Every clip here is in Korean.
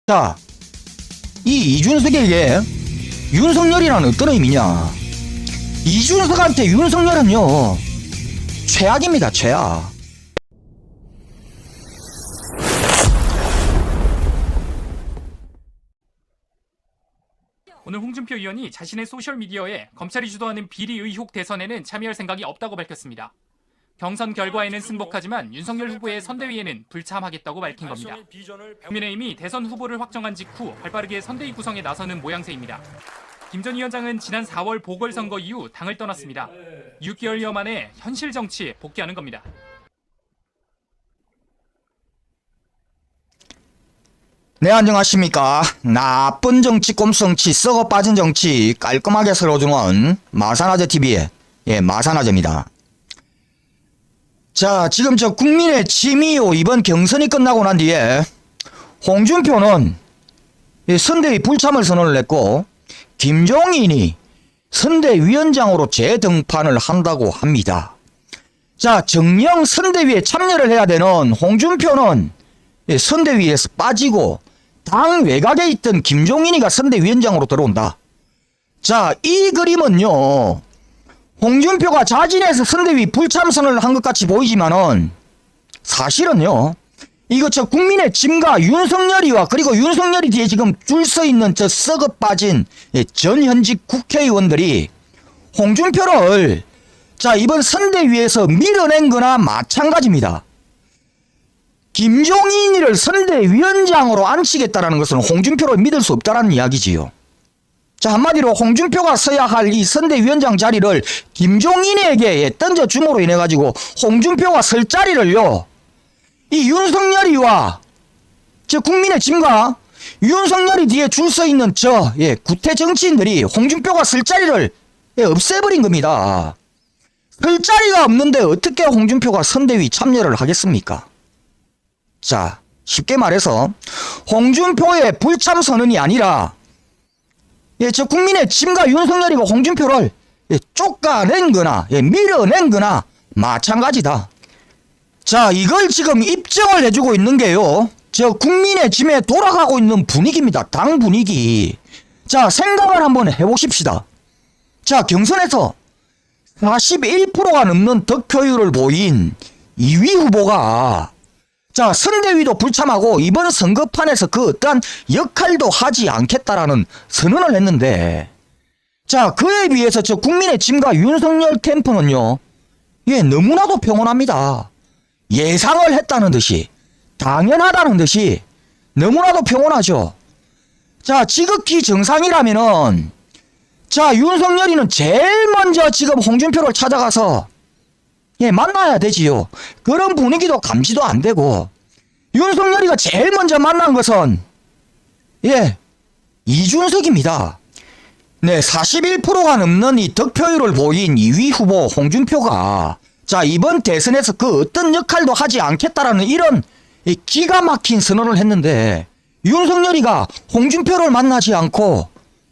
자, 이 이준석에게 윤석열이란 어떤 의미냐? 이준석한테 윤석열은요, 최악입니다, 최악. 오늘 홍준표 의원이 자신의 소셜미디어에 검찰이 주도하는 비리 의혹 대선에는 참여할 생각이 없다고 밝혔습니다. 경선 결과에는 승복하지만 윤석열 후보의 선대위에는 불참하겠다고 밝힌 겁니다. 국민의힘이 대선 후보를 확정한 직후 발빠르게 선대위 구성에 나서는 모양새입니다. 김 전 위원장은 지난 4월 보궐선거 이후 당을 떠났습니다. 6개월여 만에 현실 정치에 복귀하는 겁니다. 네, 안녕하십니까. 나쁜 정치, 꼼성치, 썩어 빠진 정치 깔끔하게 설어주는 마산아재TV의 마산아재입니다. 자, 지금 저 국민의 취미요, 이번 경선이 끝나고 난 뒤에 홍준표는 선대위 불참을 선언을 했고, 김종인이 선대위원장으로 재등판을 한다고 합니다. 자, 정령 선대위에 참여를 해야 되는 홍준표는 선대위에서 빠지고 당 외곽에 있던 김종인이가 선대위원장으로 들어온다. 자, 이 그림은요, 홍준표가 자진해서 선대위 불참선을 한 것 같이 보이지만은 사실은요, 이거 저 국민의 짐과 윤석열이와 그리고 윤석열이 뒤에 지금 줄 서 있는 저 썩어 빠진 전현직 국회의원들이 홍준표를 자, 이번 선대위에서 밀어낸 거나 마찬가지입니다. 김종인이를 선대위원장으로 앉히겠다라는 것은 홍준표를 믿을 수 없다라는 이야기지요. 자, 한마디로 홍준표가 서야 할 이 선대위원장 자리를 김종인에게 던져줌으로 인해 가지고 홍준표가 설 자리를요, 이 윤석열이와 저 국민의 짐과 윤석열이 뒤에 줄 서 있는 저 구태 정치인들이 홍준표가 설 자리를 없애버린 겁니다. 설 자리가 없는데 어떻게 홍준표가 선대위 참여를 하겠습니까? 자, 쉽게 말해서 홍준표의 불참 선언이 아니라 저 국민의 짐과 윤석열이가 홍준표를 쫓아낸 거나 밀어낸 거나 마찬가지다. 자, 이걸 지금 입증을 해주고 있는 게요, 저 국민의 짐에 돌아가고 있는 분위기입니다. 당 분위기. 자, 생각을 한번 해보십시다. 자, 경선에서 41%가 넘는 득표율을 보인 2위 후보가 자, 선대위도 불참하고 이번 선거판에서 그 어떠한 역할도 하지 않겠다라는 선언을 했는데, 자, 그에 비해서 저 국민의 짐과 윤석열 캠프는요, 너무나도 평온합니다. 예상을 했다는 듯이, 당연하다는 듯이 너무나도 평온하죠. 자, 지극히 정상이라면은 자, 윤석열이는 제일 먼저 지금 홍준표를 찾아가서 만나야 되지요. 그런 분위기도 감지도 안 되고, 윤석열이가 제일 먼저 만난 것은 이준석입니다. 네, 41%가 넘는 이 득표율을 보인 2위 후보 홍준표가 자, 이번 대선에서 그 어떤 역할도 하지 않겠다라는 이런 기가 막힌 선언을 했는데, 윤석열이가 홍준표를 만나지 않고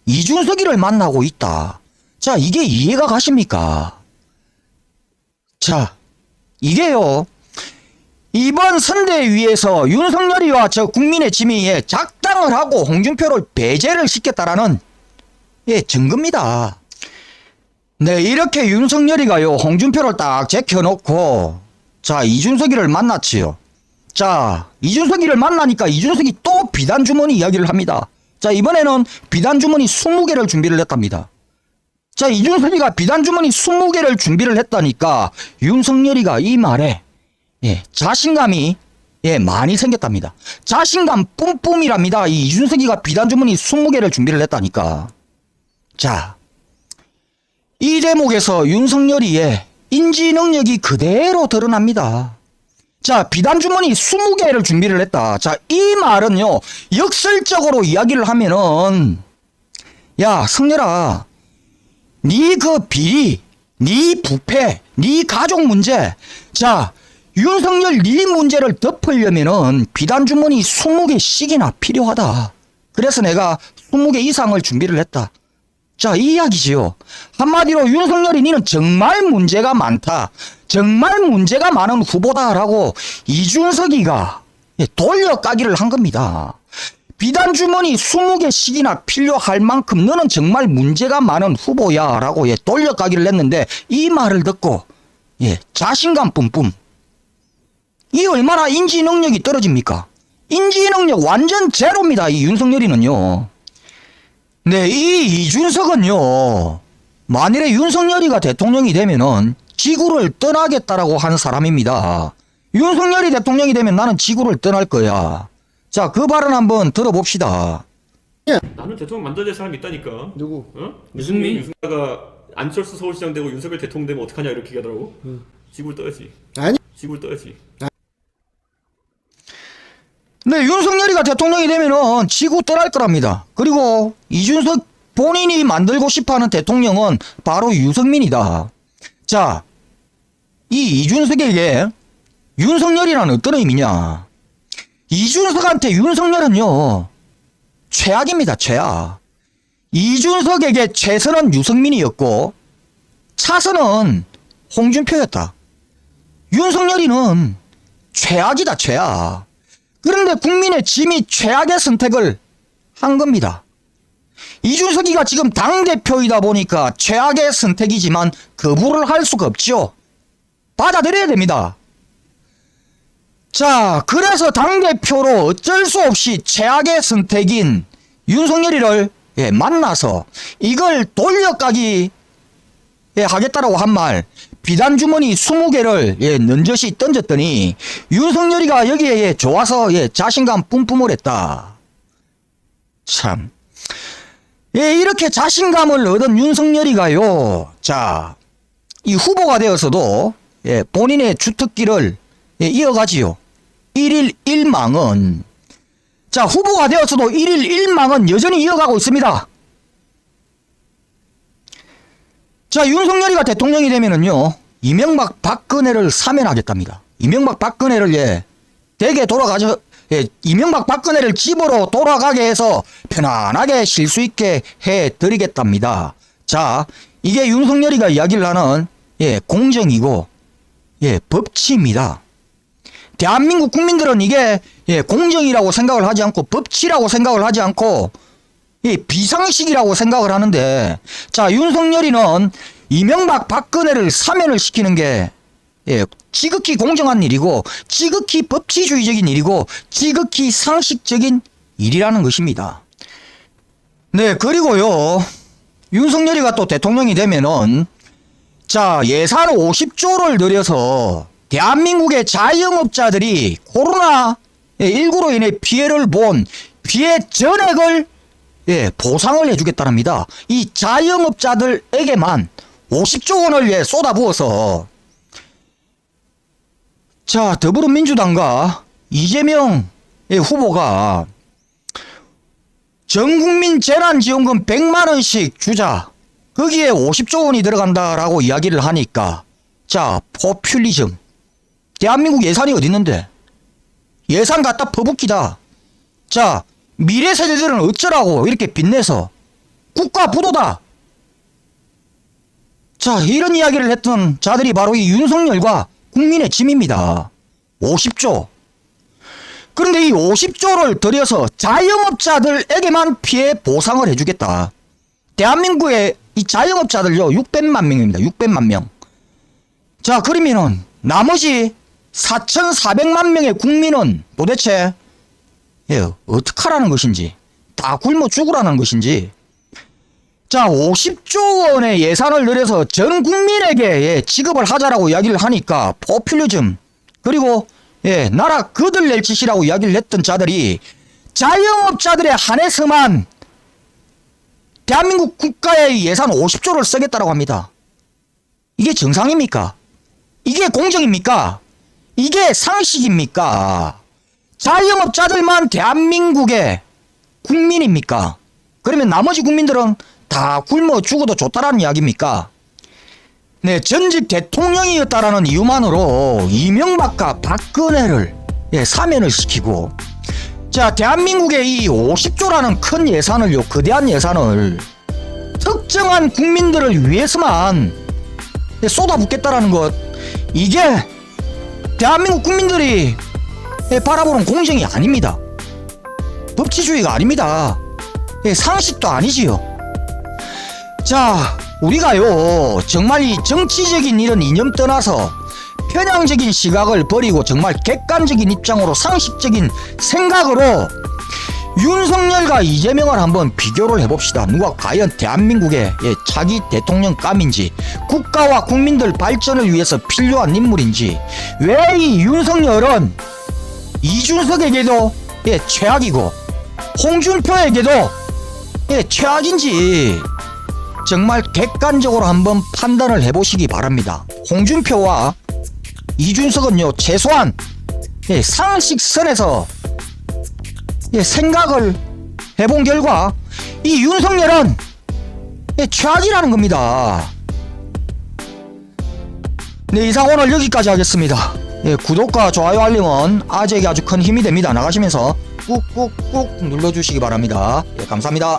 이준석이를 만나고 있다. 자, 이게 이해가 가십니까? 자, 이게요, 이번 선대위에서 윤석열이와 저 국민의 짐이 작당을 하고 홍준표를 배제를 시켰다라는 증거입니다. 네, 이렇게 윤석열이가요, 홍준표를 딱 제껴놓고 자, 이준석이를 만났지요. 자, 이준석이를 만나니까 이준석이 또 비단주머니 이야기를 합니다. 자, 이번에는 비단주머니 20개를 준비를 했답니다. 자, 이준석이가 비단주머니 20개를 준비를 했다니까 윤석열이가 이 말에 자신감이 많이 생겼답니다. 자신감 뿜뿜이랍니다. 이 이준석이가 비단주머니 20개를 준비를 했다니까. 자, 이 대목에서 윤석열이의 인지 능력이 그대로 드러납니다. 자, 비단주머니 20개를 준비를 했다. 자, 이 말은요, 역설적으로 이야기를 하면은, 야, 성렬아, 니 그 비리, 니 부패, 니 가족 문제, 자, 윤석열 니 문제를 덮으려면은 비단주머니 20개씩이나 필요하다. 그래서 내가 20개 이상을 준비를 했다. 자, 이 이야기지요. 한마디로 윤석열이 니는 정말 문제가 많다, 정말 문제가 많은 후보다라고 이준석이가 돌려까기를 한 겁니다. 비단 주머니 20개씩이나 필요할 만큼 너는 정말 문제가 많은 후보야 라고 돌려가기를 했는데 이 말을 듣고 자신감 뿜뿜. 이 얼마나 인지 능력이 떨어집니까? 인지 능력 완전 제로입니다. 이 윤석열이는요. 네, 이 이준석은요. 만일에 윤석열이가 대통령이 되면은 지구를 떠나겠다라고 한 사람입니다. 윤석열이 대통령이 되면 나는 지구를 떠날 거야. 자, 그 발언 한번 들어봅시다. 나는 대통령 만들어야 될 사람이 있다니까. 누구? 어? 유승민? 유승민가 안철수 서울시장 되고 윤석열 대통령 되면 어떡하냐 이렇게 얘기하더라고. 지구를 떠야지. 아니. 지구를 떠야지. 네, 윤석열이가 대통령이 되면은 지구 떠날 거랍니다. 그리고 이준석 본인이 만들고 싶어하는 대통령은 바로 유승민이다. 자, 이 이준석에게 윤석열이란 어떤 의미냐? 이준석한테 윤석열은요 최악입니다. 최악. 이준석에게 최선은 유승민이었고 차선은 홍준표였다. 윤석열이는 최악이다. 최악. 그런데 국민의 짐이 최악의 선택을 한 겁니다. 이준석이가 지금 당대표이다 보니까 최악의 선택이지만 거부를 할 수가 없죠. 받아들여야 됩니다. 자, 그래서 당대표로 어쩔 수 없이 최악의 선택인 윤석열이를 만나서 이걸 돌려가기 하겠다라고 한 말, 비단주머니 20개를 넌저시 던졌더니 윤석열이가 여기에 좋아서 자신감 뿜뿜을 했다. 참. 이렇게 자신감을 얻은 윤석열이가요. 자, 이 후보가 되어서도 본인의 주특기를 이어가지요. 1일 1망은. 자, 후보가 되어서도 1일 1망은 여전히 이어가고 있습니다. 자, 윤석열이가 대통령이 되면은요, 이명박 박근혜를 사면하겠답니다. 이명박 박근혜를 댁에 이명박 박근혜를 집으로 돌아가게 해서 편안하게 쉴 수 있게 해드리겠답니다. 자, 이게 윤석열이가 이야기를 하는 공정이고 법치입니다. 대한민국 국민들은 이게 공정이라고 생각을 하지 않고 법치라고 생각을 하지 않고 비상식이라고 생각을 하는데, 자, 윤석열이는 이명박 박근혜를 사면을 시키는 게 지극히 공정한 일이고 지극히 법치주의적인 일이고 지극히 상식적인 일이라는 것입니다. 네, 그리고요, 윤석열이가 또 대통령이 되면은 자, 예산 50조를 들여서 대한민국의 자영업자들이 코로나19로 인해 피해를 본 피해 전액을 보상을 해주겠다랍니다. 이 자영업자들에게만 50조 원을 쏟아부어서, 자, 더불어민주당과 이재명 후보가 전국민 재난지원금 100만원씩 주자, 거기에 50조 원이 들어간다라고 이야기를 하니까, 자, 포퓰리즘. 대한민국 예산이 어디 있는데? 예산 갖다 퍼붓기다. 자, 미래 세대들은 어쩌라고 이렇게 빚내서 국가 부도다. 자, 이런 이야기를 했던 자들이 바로 이 윤석열과 국민의 짐입니다. 50조. 그런데 이 50조를 들여서 자영업자들에게만 피해 보상을 해주겠다. 대한민국의 이 자영업자들요, 600만 명입니다. 600만 명. 자, 그러면은 나머지 4,400만 명의 국민은 도대체 어떡하라는 것인지, 다 굶어 죽으라는 것인지. 자, 50조 원의 예산을 들여서 전 국민에게 지급을 하자라고 이야기를 하니까 포퓰리즘, 그리고 나라 거들낼 짓이라고 이야기를 했던 자들이 자영업자들에 한해서만 대한민국 국가의 예산 50조를 쓰겠다라고 합니다. 이게 정상입니까? 이게 공정입니까? 이게 상식입니까? 자영업자들만 대한민국의 국민입니까? 그러면 나머지 국민들은 다 굶어 죽어도 좋다라는 이야기입니까? 네, 전직 대통령이었다라는 이유만으로 이명박과 박근혜를 사면을 시키고, 자, 대한민국의 이 50조라는 큰 예산을요, 거대한 예산을 특정한 국민들을 위해서만 쏟아붓겠다라는 것, 이게 대한민국 국민들이 바라보는 공정이 아닙니다. 법치주의가 아닙니다. 예, 상식도 아니지요. 자, 우리가요 정말 이 정치적인 이런 이념 떠나서 편향적인 시각을 버리고 정말 객관적인 입장으로 상식적인 생각으로 윤석열과 이재명을 한번 비교를 해봅시다. 누가 과연 대한민국의 차기 대통령감인지, 국가와 국민들 발전을 위해서 필요한 인물인지, 왜 이 윤석열은 이준석에게도 최악이고 홍준표에게도 최악인지 정말 객관적으로 한번 판단을 해보시기 바랍니다. 홍준표와 이준석은요 최소한 상식선에서 생각을 해본 결과 이 윤석열은 최악이라는 겁니다. 네, 이상 오늘 여기까지 하겠습니다. 구독과 좋아요 알림은 아재에게 아주 큰 힘이 됩니다. 나가시면서 꾹꾹꾹 눌러주시기 바랍니다. 감사합니다.